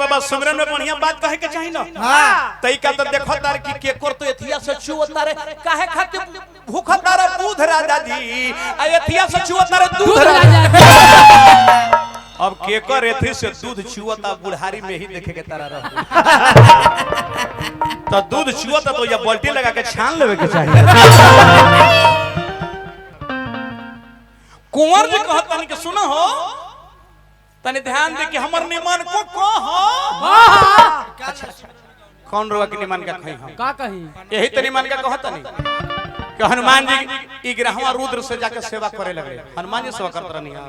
बाबा सुमरन में बढ़िया बात कहे के चाहिए ना। हां तई का तो देखो तार की केकर तो एथिया से छुअता रे काहे खातिर भूखता रे दूध राजा जी आ एथिया से छुअता रे दूध राजा। अब केकर एथी से दूध छुअता बुढ़ारी में ही देखे के तरह रह तो दूध छुअता तो या बाल्टी लगा के छान लेवे के चाहिए। कुंवर जी कहत तनी के सुनो हो तनी ध्यान दे कि हमर निमन को हो। अच्छा कौन रोवा के निमन का कही हम का कही यही तो निमन का कहत तनी कि हनुमान जी ई ग्रहवा रुद्र से जाके सेवा करे लगे। हनुमान जी सेवा करत रहनी हां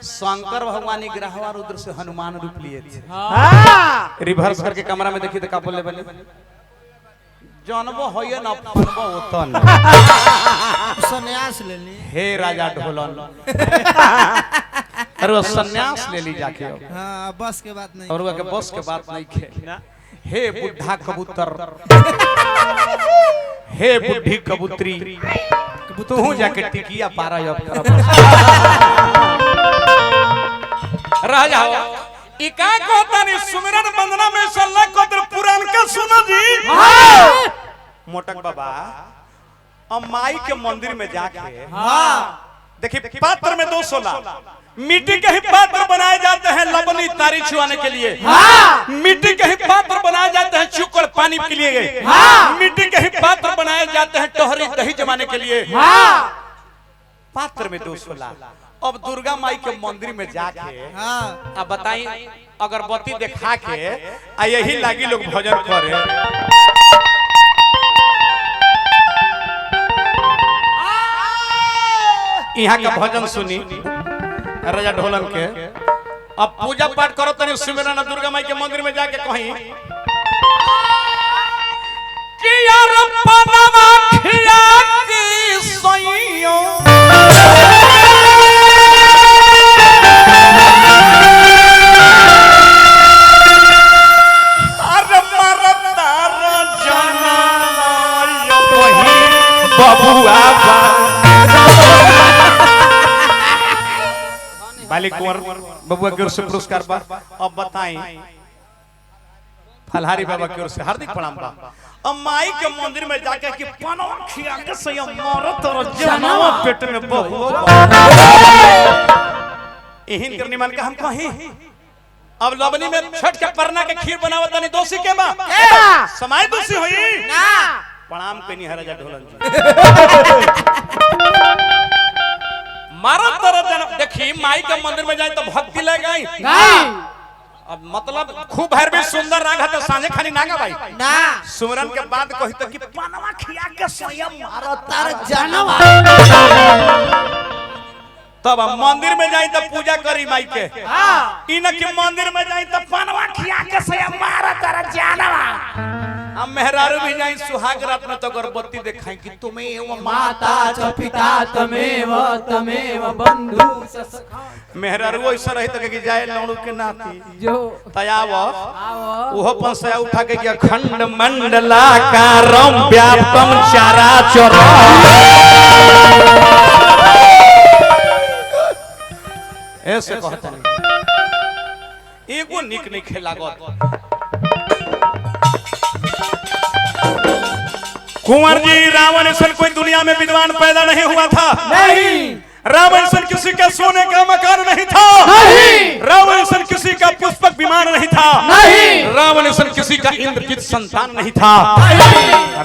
शंकर भगवान ई ग्रहवा रुद्र से हनुमान रूप लिए थे। हां रिवर्स करके कमरा में देखी तो का बोले बने जानबो होय न फनबो ओतन सन्यास ले ली। हे राजा ढोलन अरे सन्यास ले ली जाके। हां बस के बात नहीं और वो के बस के बात नहीं खे। हे बुढ़ा कबूतर हे बुढ़ी कबूतरी तू जाके टिकिया पारा अब रह जाओ ई का कहता नहीं सुमिरन वंदना में सल्ला कोतर पुराण का सुनो जी। मोटक बाबा अब माई के मंदिर में जाके देखिए पात्र में 216 मिट्टी के ही पात्र बनाए जाते हैं लबनी तारी छुआने के लिए। मिट्टी के ही पात्र बनाए जाते हैं चुकड़ पानी के लिए। मिट्टी के ही पात्र बनाए जाते हैं टोहरी दही जमाने के लिए। पात्र में 216 अब दुर्गा माई के मंदिर में जाके अब बताई अगरबत्ती दिखा के आ यही लागी लोग भजन करे। यहाँ का भजन सुनी राजा ढोलन के। अब पूजा पाठ करो तनी सुमिरन दुर्गा माई के मंदिर में जाके कहीं कि यार पनवा खिया की सोइयो अरे मरता जना वही बबुआ बालिक कुंवर बबुआ की ओर से पुरस्कार बा। अब बताएं फलहारी बाबा की ओर से हार्दिक प्रणाम बा। अब माई के मंदिर में जाके कि पनवा खिया के सया मरत और जनवा पेट में बबुआ एहिन करनी मान के हम कहीं अब लबनी में छठ के परना के खीर बनावत तनी दोषी के बा समय दोषी होई ना प्रणाम कनी है राजा ढोलन जी। मारो तरह जन देखी माई के मंदिर में जाए तो भक्ति ले गई अब मतलब खूब भैरवी सुंदर राग है तो सांझे खानी नागा भाई ना सुमरन के बाद कही तो कि पनवा खिया के स्वयं मारो तर जनवा तब मंदिर में जाए तो पूजा करी माई के। इन के मंदिर में जाए तो पनवा खिया के स्वयं मारो तर जनवा। हम मेहरारू भी जाए सुहाग रात में तो अगरबत्ती दिखाई कि तुम्हें माता च पिता तमेव बंधु सखा। मेहरारू ऐसा रही तो कि जाए लौड़ू के नाती जो तयाव ओहो पंसया उठा के कि अखंड मंडलाकारं व्याप्तम चराचर ऐसे कहता नहीं एगो निक नहीं खेलागत। कुंवर जी रावण ऐसा कोई दुनिया में विद्वान पैदा नहीं हुआ था। नहीं रावण ऐसा किसी का सोने का मकान नहीं था। नहीं रावण ऐसा किसी का पुष्पक विमान नहीं था। नहीं रावण ऐसा किसी का इंद्रजित संतान नहीं था।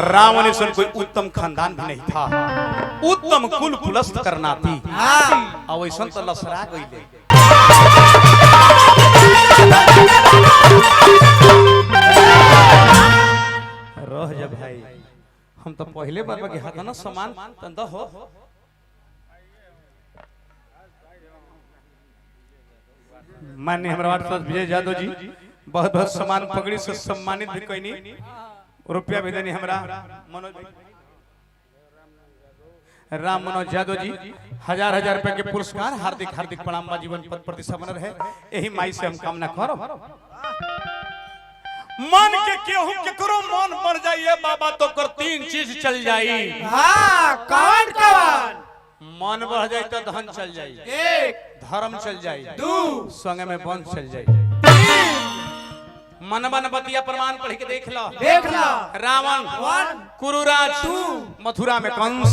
रावण ऐसा कोई उत्तम खानदान भी नहीं था। उत्तम कुल कुलस्थ करना थी अब ऐसा तो लसरा गई रह जा भाई हम तो पहले बार के हाथ ना सामान तंदा हो माननीय हमारा वार्ड विजय यादव जी बहुत बहुत सम्मान पगड़ी से सम्मानित भी कोई नहीं रुपया भी देनी हमारा मनोज राम मनोज यादव जी 1000 रुपए के पुरस्कार हार्दिक हार्दिक प्रणाम बा जीवन पद प्रतिष्ठा बन रहे यही माई से हम कामना करो। मन के केहू केकरो मन बढ़ जाइए बाबा तो कर 3 चीज चल जाई। हां कौन कौन मन बढ़ जाए तो धन चल जाए 1 धर्म चल जाए 2 संग में बंध चल जाए मनवन बतिया प्रमाण पढ़ के देख लो। देख लो। रावण, वन, कुरुराज, टू, मथुरा में कंस।